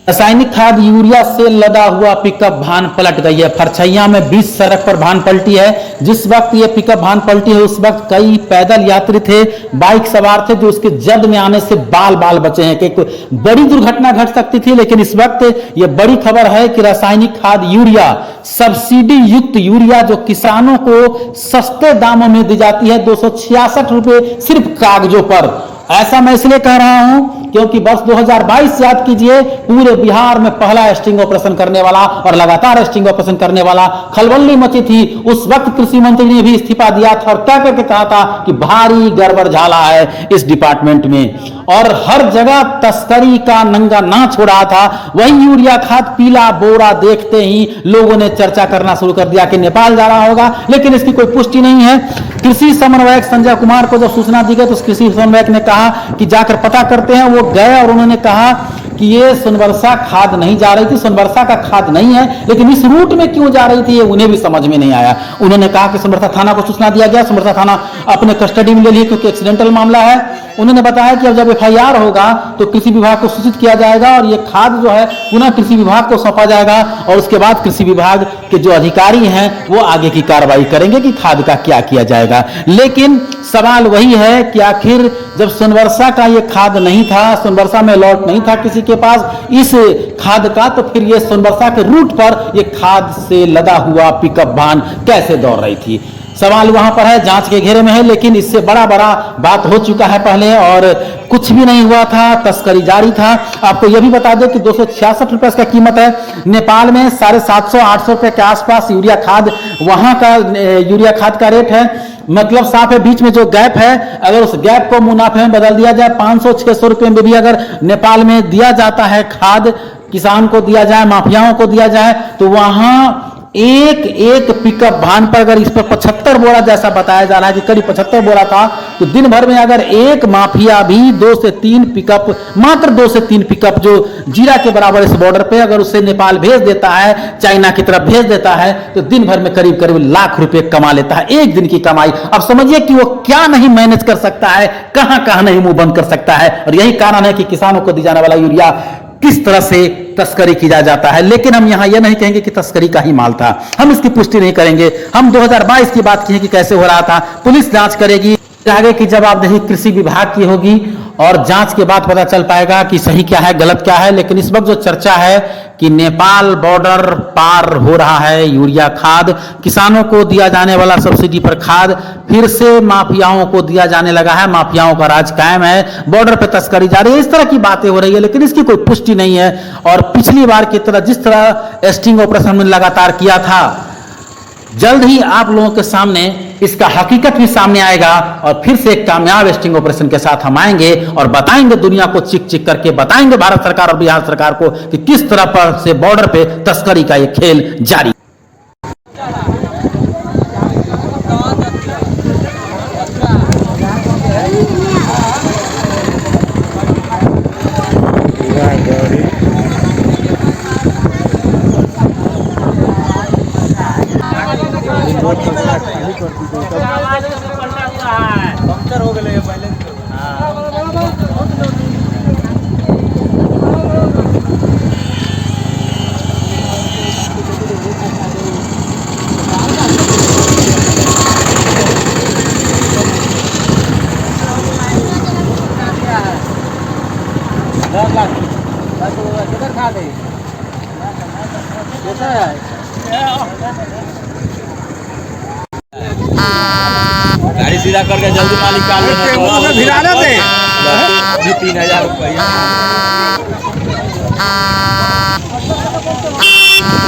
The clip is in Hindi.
रासायनिक खाद यूरिया से लदा हुआ पिकअप वाहन पलट गई है। फरछैया में 20 सड़क पर वाहन पलटी है। जिस वक्त ये पिकअप वाहन पलटी है उस वक्त कई पैदल यात्री थे, बाइक सवार थे जो उसके जद में आने से बाल बाल बचे हैं कि बड़ी दुर्घटना घट सकती थी। लेकिन इस वक्त ये बड़ी खबर है कि रासायनिक खाद यूरिया, सब्सिडी युक्त यूरिया जो किसानों को सस्ते दामों में दी जाती है 266 रुपए सिर्फ कागजों पर। ऐसा मैं इसलिए कह रहा हूं क्योंकि वर्ष 2022 याद कीजिए, पूरे बिहार में पहला स्टिंग ऑपरेशन करने वाला और लगातार स्टिंग ऑपरेशन करने वाला खलबली मची थी। उस वक्त कृषि मंत्री ने भी इस्तीफा दिया था और क्या करके कहा था कि भारी गड़बड़ झाला है इस डिपार्टमेंट में, और हर जगह तस्करी का नंगा नाच हो रहा था। वही यूरिया खाद पीला बोरा देखते ही लोगों ने चर्चा करना शुरू कर दिया कि नेपाल जा रहा होगा, लेकिन इसकी कोई पुष्टि नहीं है। कृषि समन्वयक संजय कुमार को जब सूचना दी गई तो कृषि समन्वयक ने कहा कि जाकर पता करते हैं। वो गए और उन्होंने कहा कि ये सोनबरसा खाद नहीं जा रही थी, सोनबरसा का खाद नहीं है, लेकिन इस रूट में क्यों जा रही थी ये उन्हें भी समझ में नहीं आया। उन्होंने कहा कि सोनबरसा थाना को सूचना दिया गया, सोनबरसा थाना अपने कस्टडी में ले लिया क्योंकि एक्सीडेंटल मामला है। उन्होंने बताया कि अब जब FIR होगा तो कृषि विभाग को सूचित किया जाएगा और ये खाद जो है पुनः कृषि विभाग को सौंपा जाएगा और उसके बाद कृषि विभाग के जो अधिकारी हैं वो आगे की कार्रवाई करेंगे कि खाद का क्या किया जाएगा। लेकिन सवाल वही है कि आखिर जब सोनबरसा का ये खाद नहीं था, सोनबरसा में लॉट नहीं था किसी के पास इस खाद का, तो फिर ये सोनबरसा के रूट पर ये खाद से लदा हुआ पिकअप वाहन कैसे दौड़ रही थी? सवाल वहां पर है, जांच के घेरे में है। लेकिन इससे बड़ा बात हो चुका है पहले और कुछ भी नहीं हुआ था, तस्करी जारी था। आपको यह भी बता दें कि 266 रुपए इसका कीमत है। नेपाल में 750-800 रुपए के आसपास यूरिया खाद, वहां का यूरिया खाद का रेट है। मतलब साफ है, बीच में जो गैप है अगर उस गैप को मुनाफे में बदल दिया जाए, 500-600 रुपए में भी अगर नेपाल में दिया जाता है खाद, किसान को दिया जाए, माफियाओं को दिया जाए, तो वहां एक पिकअप वाहन पर अगर इस पर 75 बोरा जैसा बताया जा रहा है कि करीब 75 बोरा था, तो दिन भर में अगर एक माफिया भी 2 से 3 पिकअप, मात्र 2 से 3 पिकअप जो जीरा के बराबर इस बॉर्डर पे अगर उसे नेपाल भेज देता है, चाइना की तरफ भेज देता है, तो दिन भर में करीब करीब लाख रुपए कमा लेता है, एक दिन की कमाई। अब समझिए कि वो क्या नहीं मैनेज कर सकता है, कहां कहां नहीं मुंह बंद कर सकता है। और यही कारण है कि किसानों को दी जाने वाला यूरिया किस तरह से तस्करी किया जाता है। लेकिन हम यहां यह नहीं कहेंगे कि तस्करी का ही माल था, हम इसकी पुष्टि नहीं करेंगे। हम 2022 की बात की कि कैसे हो रहा था, पुलिस जांच करेगी, आगे की जवाबदेही कृषि विभाग की होगी और जांच के बाद पता चल पाएगा कि सही क्या है गलत क्या है। लेकिन इस वक्त जो चर्चा है कि नेपाल बॉर्डर पार हो रहा है यूरिया खाद, किसानों को दिया जाने वाला सब्सिडी पर खाद फिर से माफियाओं को दिया जाने लगा है, माफियाओं का राज कायम है, बॉर्डर पे तस्करी जारी है, इस तरह की बातें हो रही है। लेकिन इसकी कोई पुष्टि नहीं है। और पिछली बार की तरह जिस तरह स्टिंग ऑपरेशन में लगातार किया था, जल्द ही आप लोगों के सामने इसका हकीकत भी सामने आएगा और फिर से एक कामयाब स्टिंग ऑपरेशन के साथ हम आएंगे और बताएंगे, दुनिया को चिक चिक करके बताएंगे भारत सरकार और बिहार सरकार को कि किस तरह पर से बॉर्डर पे तस्करी का ये खेल जारी। पंक्चर हो गए पहले। किधर खा दे गाड़ी सीधा करके जल्दी मालिक का लेना, भिड़ाना थे 3000 रुपया।